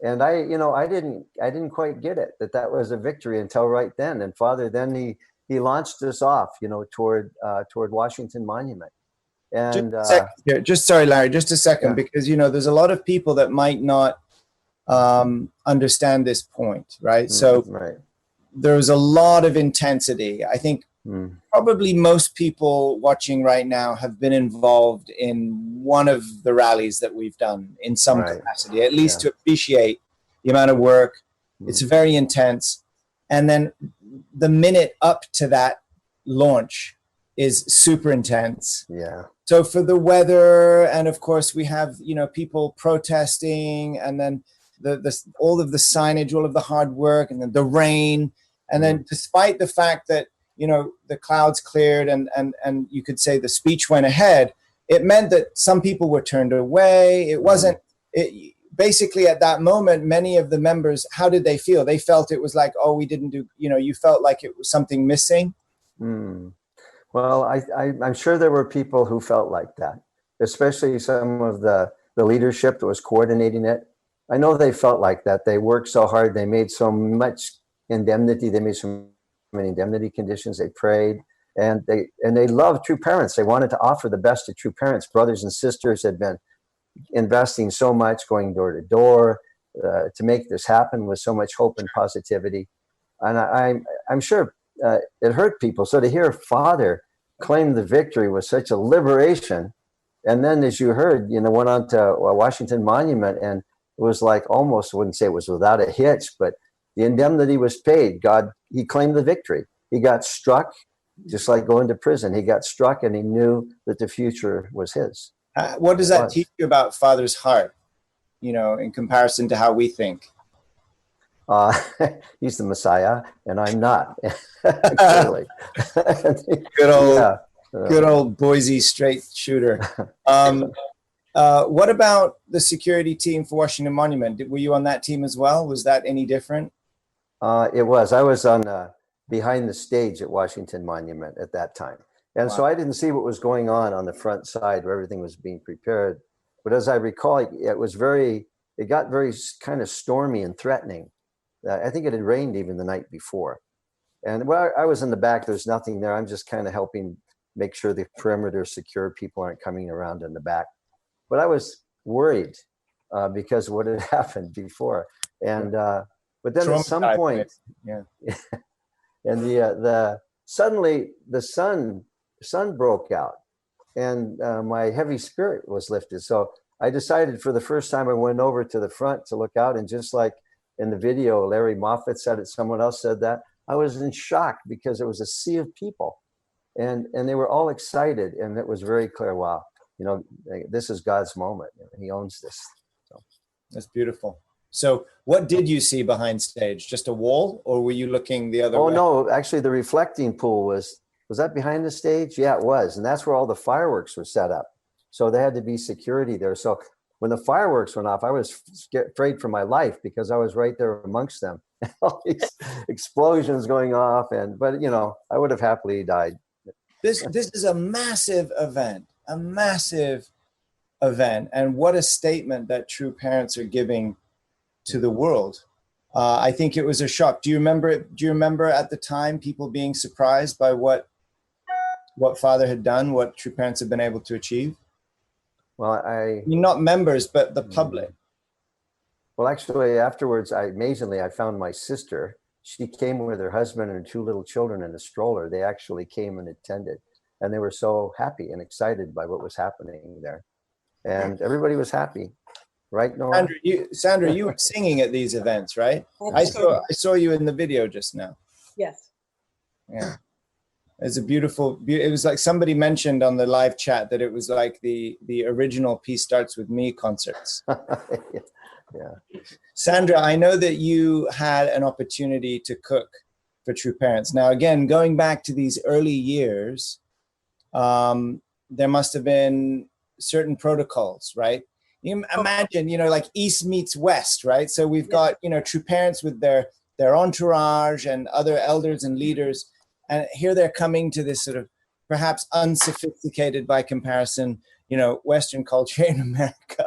I didn't quite get it that was a victory until right then. And Father, then he launched us off, you know, toward Washington Monument. And sorry, Larry, just a second, because you know there's a lot of people that might not understand this point, right? So there's a lot of intensity. I think probably most people watching right now have been involved in one of the rallies that we've done in some capacity, at least to appreciate the amount of work. It's very intense. And then the minute up to that launch, is super intense. Yeah. So for the weather, and of course we have, people protesting, and then the all of the signage, all of the hard work, and then the rain. And then despite the fact that, the clouds cleared and you could say the speech went ahead, it meant that some people were turned away. It wasn't, basically at that moment, many of the members, how did they feel? They felt it was like, oh, we didn't do, you felt like it was something missing. Well, I'm sure there were people who felt like that, especially some of the leadership that was coordinating it. I know they felt like that. They worked so hard. They made so much indemnity. They made so many indemnity conditions. They prayed, and they loved True Parents. They wanted to offer the best to True Parents. Brothers and sisters had been investing so much, going door to door to make this happen with so much hope and positivity. And I'm sure it hurt people. So to hear Father claim the victory was such a liberation. And then, as you heard, went on to Washington Monument, and it was like almost, I wouldn't say it was without a hitch, but the indemnity was paid. He claimed the victory. He got struck, just like going to prison. He got struck, and he knew that the future was his. What does that teach you about Father's heart, in comparison to how we think? He's the Messiah, and I'm not. Clearly. Good old Boise straight shooter. What about the security team for Washington Monument? Were you on that team as well? Was that any different? It was. I was on behind the stage at Washington Monument at that time. And so I didn't see what was going on the front side where everything was being prepared. But as I recall, it got very kind of stormy and threatening. I think it had rained even the night before. And I was in the back, there's nothing there. I'm just kind of helping make sure the perimeter is secure, people aren't coming around in the back. But I was worried because of what had happened before. And but then at some point, and suddenly the sun broke out, and my heavy spirit was lifted. So I decided, for the first time, I went over to the front to look out, and just like in the video, Larry Moffat said it, someone else said that, I was in shock because it was a sea of people, and they were all excited, and it was very clear, wow, this is God's moment. He owns this. So that's beautiful. So what did you see behind stage? Just a wall, or were you looking the other way? Oh, no, actually the reflecting pool was that behind the stage? Yeah, it was. And that's where all the fireworks were set up. So there had to be security there. So when the fireworks went off, I was afraid for my life because I was right there amongst them. All these explosions going off. But I would have happily died. This is a massive event, And what a statement that True Parents are giving to the world. I think it was a shock. Do you remember at the time people being surprised by what Father had done, what True Parents have been able to achieve? Well, not members, but the public. Well, actually, afterwards, amazingly, I found my sister. She came with her husband and 2 little children in a stroller. They actually came and attended, and they were so happy and excited by what was happening there. And everybody was happy. Right, Nora? Sandra, you were singing at these events, right? I saw you in the video just now. Yes. Yeah. It's a beautiful, it was like somebody mentioned on the live chat that it was like the original Peace Starts With Me concerts. Yeah. Sandra, I know that you had an opportunity to cook for True Parents. Now, again, going back to these early years, there must have been certain protocols, right? You imagine, like East meets West, right? So we've got, True Parents with their entourage and other elders and leaders. And here they're coming to this sort of perhaps unsophisticated by comparison, Western culture in America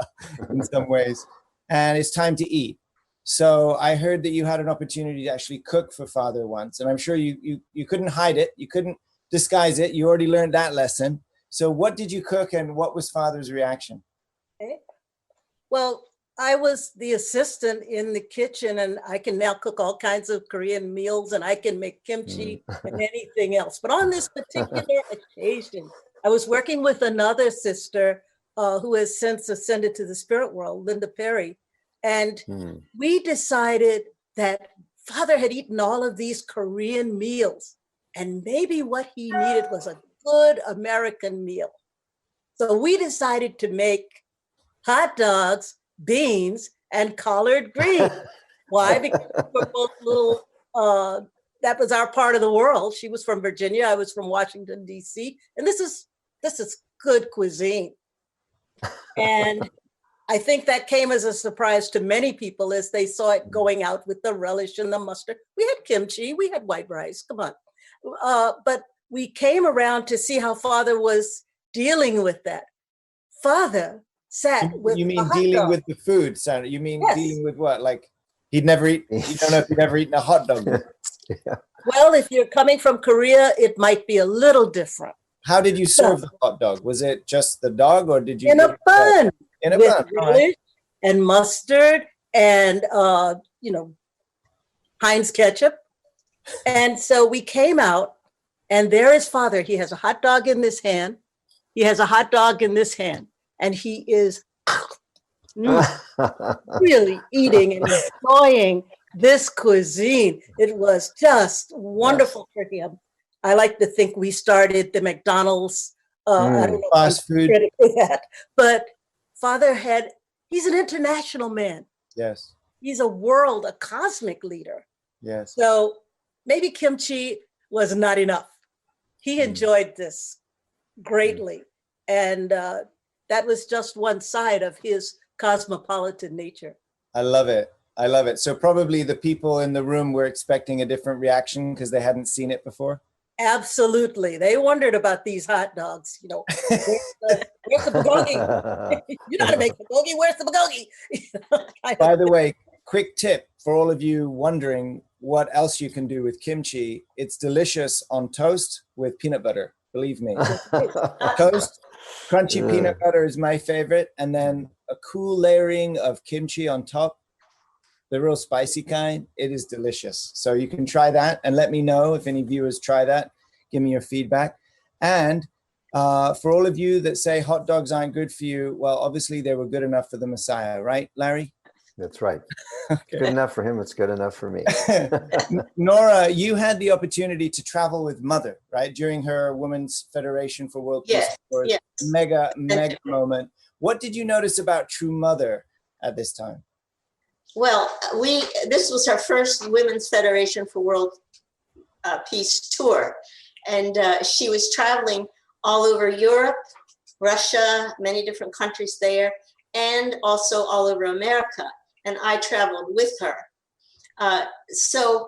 in some ways. And it's time to eat. So I heard that you had an opportunity to actually cook for Father once. And I'm sure you couldn't hide it. You couldn't disguise it. You already learned that lesson. So what did you cook, and what was Father's reaction? Okay. Well, I was the assistant in the kitchen, and I can now cook all kinds of Korean meals, and I can make kimchi and anything else. But on this particular occasion, I was working with another sister who has since ascended to the spirit world, Linda Perry. And we decided that Father had eaten all of these Korean meals, And maybe what he needed was a good American meal. So we decided to make hot dogs, beans, and collard greens. Why? Because we're both little, that was our part of the world. She was from Virginia, I was from Washington, D.C. And this is good cuisine. And I think that came as a surprise to many people as they saw it going out with the relish and the mustard. We had kimchi, we had white rice, come on. But we came around to see how Father was dealing with that. Father sat with You mean dealing with the food, Sandra? You mean dealing with what? Like he'd never eat, you don't know if he'd ever eaten a hot dog. Yeah. Well, if you're coming from Korea, it might be a little different. How did you serve the hot dog? Was it just the dog or did you? In a bun. In a with bun. relish and mustard and, Heinz ketchup. And so we came out and there is Father. He has a hot dog in this hand. He has a hot dog in this hand. And he is really eating and enjoying this cuisine. It was just wonderful for him. I like to think we started the McDonald's, I don't know fast food. for that, but Father he's an international man. Yes. He's a cosmic leader. Yes. So maybe kimchi was not enough. He enjoyed this greatly. And that was just one side of his cosmopolitan nature. I love it. I love it. So probably the people in the room were expecting a different reaction because they hadn't seen it before. Absolutely. They wondered about these hot dogs. Where's the bulgogi? You know how to make bulgogi. Where's the bulgogi? By the way, quick tip for all of you wondering what else you can do with kimchi. It's delicious on toast with peanut butter. Believe me. Toast, crunchy peanut butter is my favorite. And then a cool layering of kimchi on top. The real spicy kind, it is delicious. So you can try that and let me know if any viewers try that. Give me your feedback. And for all of you that say hot dogs aren't good for you, well, obviously they were good enough for the Messiah, right, Larry? That's right. Okay. Good enough for him. It's good enough for me. Nora, you had the opportunity to travel with Mother, right? During her Women's Federation for World Peace. Yes. Mega moment. What did you notice about True Mother at this time? Well, this was our first Women's Federation for World Peace tour. And she was traveling all over Europe, Russia, many different countries there, and also all over America. And I traveled with her. So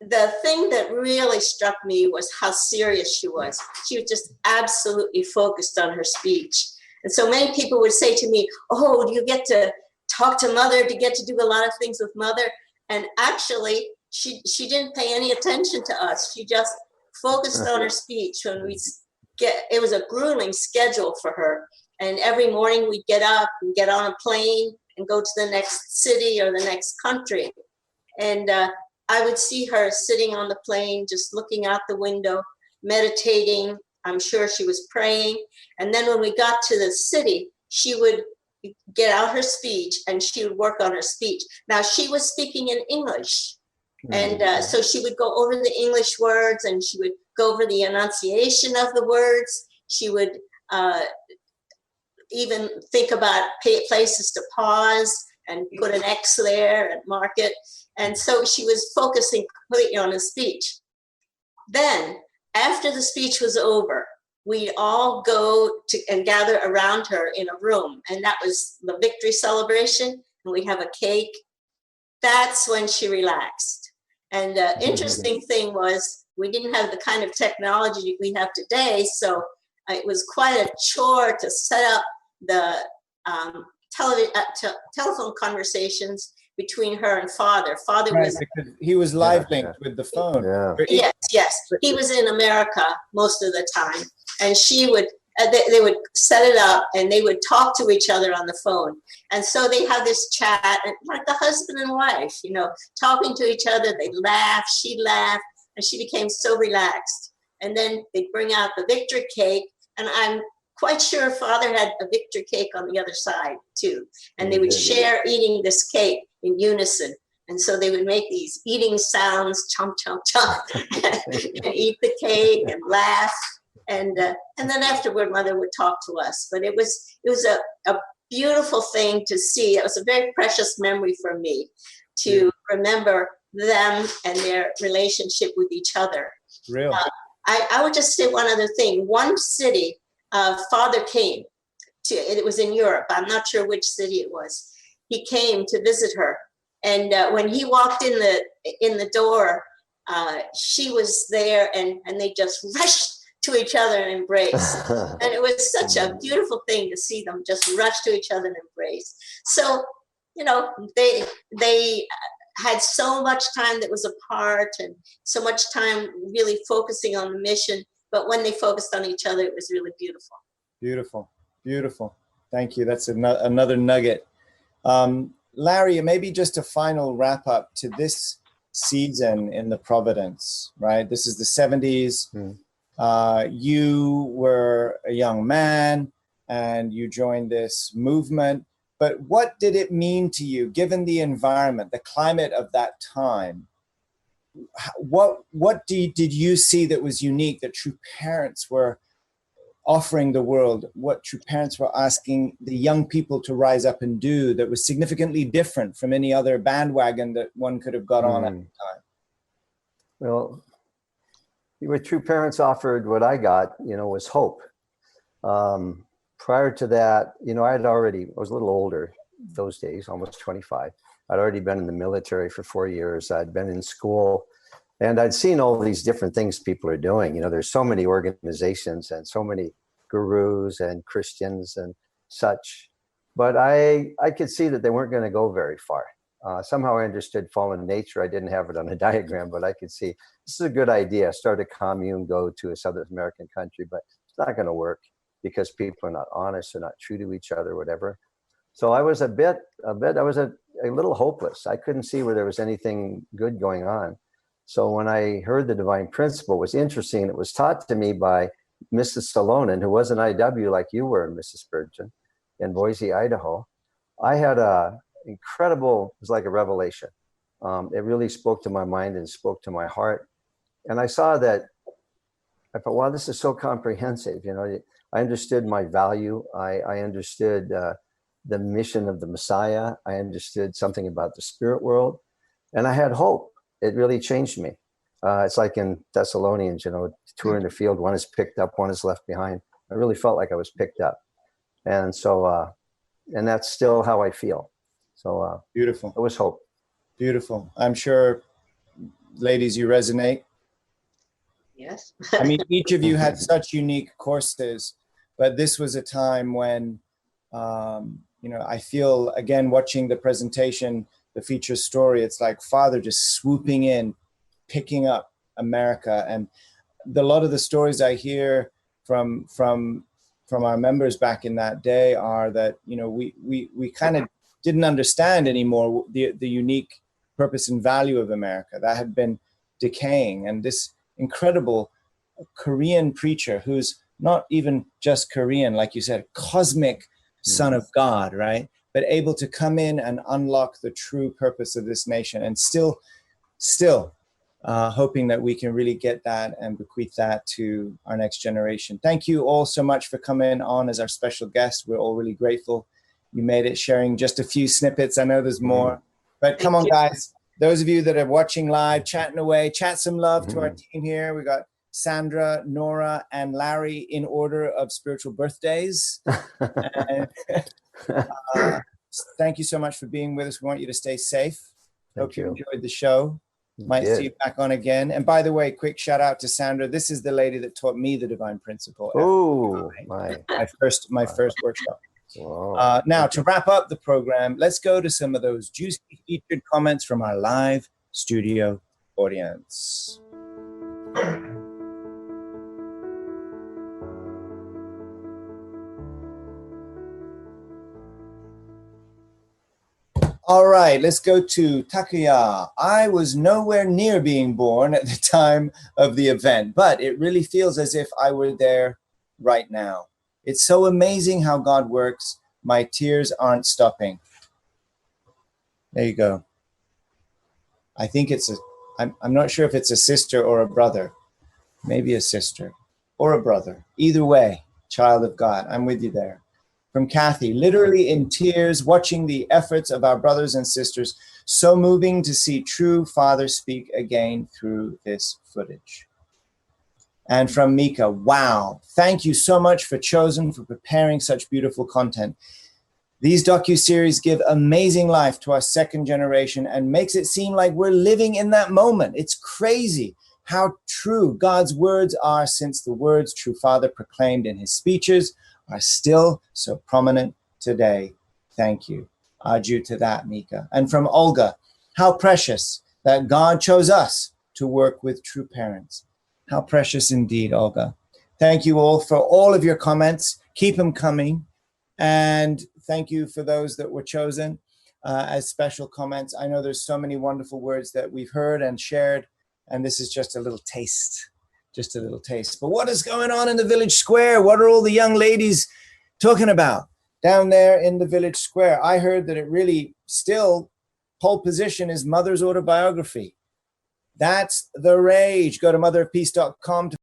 the thing that really struck me was how serious she was. She was just absolutely focused on her speech. And so many people would say to me, oh, do you get to talk to Mother, to get to do a lot of things with Mother? And actually, she didn't pay any attention to us. She just focused on her speech. When it was a grueling schedule for her. And every morning we'd get up and get on a plane and go to the next city or the next country. And I would see her sitting on the plane, just looking out the window, meditating. I'm sure she was praying. And then when we got to the city, she would get out her speech and she would work on her speech. Now she was speaking in English. And so she would go over the English words and she would go over the enunciation of the words. She would even think about places to pause and put an X there and mark it. And so she was focusing completely on the speech. Then after the speech was over, we'd all go to and gather around her in a room. And that was the victory celebration. And we'd have a cake. That's when she relaxed. And the interesting thing was we didn't have the kind of technology we have today. So it was quite a chore to set up the telephone conversations between her and Father. Father was because he was live linked with the phone. Yes. He was in America most of the time, and she would. They would set it up, and they would talk to each other on the phone. And so they had this chat, and like the husband and wife, talking to each other. They laugh, she laughed, and she became so relaxed. And then they'd bring out the victory cake, and I'm quite sure Father had a victory cake on the other side too. And they would share eating this cake in unison. And so they would make these eating sounds, chomp, chomp, chomp, and eat the cake and laugh. And then afterward, Mother would talk to us. But it was a beautiful thing to see. It was a very precious memory for me to remember them and their relationship with each other. Real. I would just say one other thing. One city, Father came to, it was in Europe. I'm not sure which city it was. He came to visit her. And when he walked in the door, she was there, and they just rushed to each other and embrace. And it was such a beautiful thing to see them just rush to each other and embrace. So, you know, they had so much time that was apart and so much time really focusing on the mission. But when they focused on each other, it was really beautiful. Beautiful, beautiful. Thank you. That's another nugget. Larry, maybe just a final wrap up to this season in the Providence, right? This is the 70s. You were a young man and you joined this movement. But what did it mean to you, given the environment, the climate of that time? What did you see that was unique, that True Parents were offering the world, what True Parents were asking the young people to rise up and do that was significantly different from any other bandwagon that one could have got on at the time? Well, what True Parents offered, what I got, was hope. Prior to that, I was a little older those days, almost 25. I'd already been in the military for 4 years. I'd been in school, and I'd seen all these different things people are doing. There's so many organizations and so many gurus and Christians and such. But I could see that they weren't going to go very far. Somehow I understood fallen nature. I didn't have it on a diagram, but I could see this is a good idea. Start a commune, go to a South American country, but it's not going to work because people are not honest, they're not true to each other, whatever. So I was a little hopeless. I couldn't see where there was anything good going on. So when I heard the divine principle, it was interesting. It was taught to me by Mrs. Salonen, who was an IW like you were, Mrs. Spurgeon, in Boise, Idaho. I had it was like a revelation. It really spoke to my mind and spoke to my heart. And I saw that, I thought, wow, this is so comprehensive. I understood my value. I understood the mission of the Messiah. I understood something about the spirit world, and I had hope. It really changed me. It's like in Thessalonians, two in the field, one is picked up, one is left behind. I really felt like I was picked up. And so, and that's still how I feel. So beautiful. It was hope. Beautiful. I'm sure, ladies, you resonate. Yes. I mean, each of you had such unique courses, but this was a time when, I feel, again, watching the presentation, the feature story, it's like Father just swooping in, picking up America. And a lot of the stories I hear from our members back in that day are that, we kind of didn't understand anymore the unique purpose and value of America. That had been decaying. And this incredible Korean preacher who's not even just Korean, like you said, cosmic son of God, right? But able to come in and unlock the true purpose of this nation, and still hoping that we can really get that and bequeath that to our next generation. Thank you all so much for coming on as our special guest. We're all really grateful you made it, sharing just a few snippets. I know there's more, but come on, guys. Those of you that are watching live, chatting away, chat some love to our team here. We got Sandra, Nora, and Larry in order of spiritual birthdays. Thank you so much for being with us. We want you to stay safe. Hope you enjoyed the show. Might see you back on again. And by the way, quick shout out to Sandra. This is the lady that taught me the divine principle. Oh, my first workshop. Now, to wrap up the program, let's go to some of those juicy featured comments from our live studio audience. All right, let's go to Takuya. I was nowhere near being born at the time of the event, but it really feels as if I were there right now. It's so amazing how God works. My tears aren't stopping. There you go. I think I'm not sure if it's a sister or a brother, maybe a sister or a brother. Either way, child of God, I'm with you there. From Kathy, literally in tears, watching the efforts of our brothers and sisters. So moving to see true Father speak again through this footage. And from Mika, wow, thank you so much for Chosen, for preparing such beautiful content. These docuseries give amazing life to our second generation and makes it seem like we're living in that moment. It's crazy how true God's words are, since the words true Father proclaimed in his speeches are still so prominent today. Thank you. Adieu to that, Mika. And from Olga, how precious that God chose us to work with true parents. How precious indeed, Olga. Thank you all for all of your comments. Keep them coming. And thank you for those that were chosen as special comments. I know there's so many wonderful words that we've heard and shared, and this is just a little taste, just a little taste. But what is going on in the village square? What are all the young ladies talking about down there in the village square? I heard that it really still, pole position is Mother's autobiography. That's the rage. Go to motherofpeace.com to